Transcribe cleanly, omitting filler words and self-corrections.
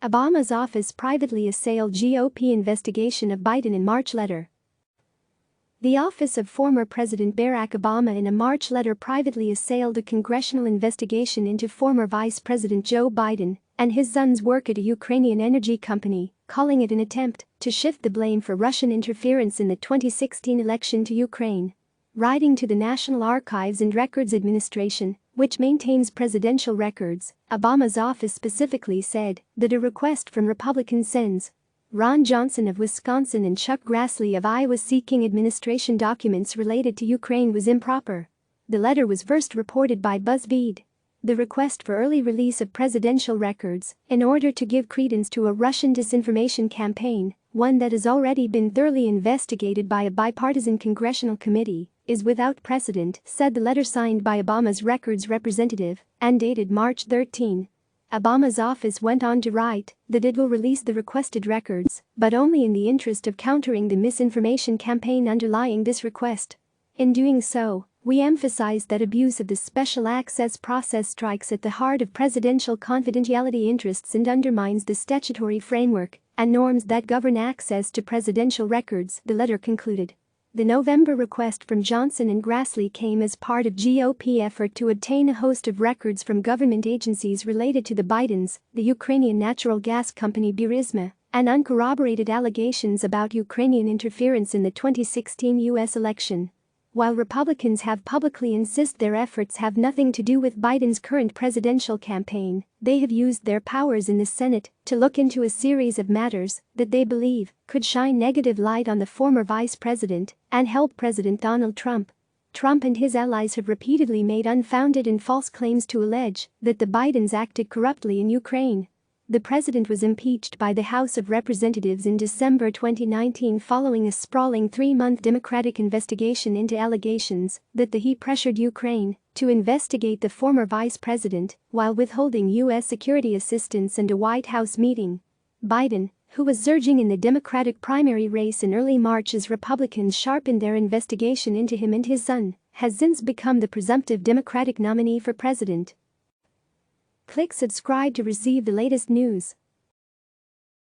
Obama's office privately assailed GOP investigation of Biden in March letter. The office of former President Barack Obama in a March letter privately assailed a congressional investigation into former Vice President Joe Biden and his son's work at a Ukrainian energy company, calling it an attempt to shift the blame for Russian interference in the 2016 election to Ukraine. Writing to the National Archives and Records Administration, which maintains presidential records, Obama's office specifically said that a request from Republican Sens, Ron Johnson of Wisconsin and Chuck Grassley of Iowa seeking administration documents related to Ukraine was improper. The letter was first reported by BuzzFeed. The request for early release of presidential records in order to give credence to a Russian disinformation campaign, one that has already been thoroughly investigated by a bipartisan congressional committee, is without precedent, said the letter signed by Obama's records representative and dated March 13. Obama's office went on to write that it will release the requested records, but only in the interest of countering the misinformation campaign underlying this request. In doing so, we emphasize that abuse of the special access process strikes at the heart of presidential confidentiality interests and undermines the statutory framework and norms that govern access to presidential records, the letter concluded. The November request from Johnson and Grassley came as part of GOP effort to obtain a host of records from government agencies related to the Bidens, the Ukrainian natural gas company Burisma, and uncorroborated allegations about Ukrainian interference in the 2016 U.S. election. While Republicans have publicly insisted their efforts have nothing to do with Biden's current presidential campaign, they have used their powers in the Senate to look into a series of matters that they believe could shine negative light on the former vice president and help President Donald Trump. Trump and his allies have repeatedly made unfounded and false claims to allege that the Bidens acted corruptly in Ukraine. The president was impeached by the House of Representatives in December 2019 following a sprawling 3-month Democratic investigation into allegations that he pressured Ukraine to investigate the former vice president while withholding U.S. security assistance and a White House meeting. Biden, who was surging in the Democratic primary race in early March as Republicans sharpened their investigation into him and his son, has since become the presumptive Democratic nominee for president. Click subscribe to receive the latest news.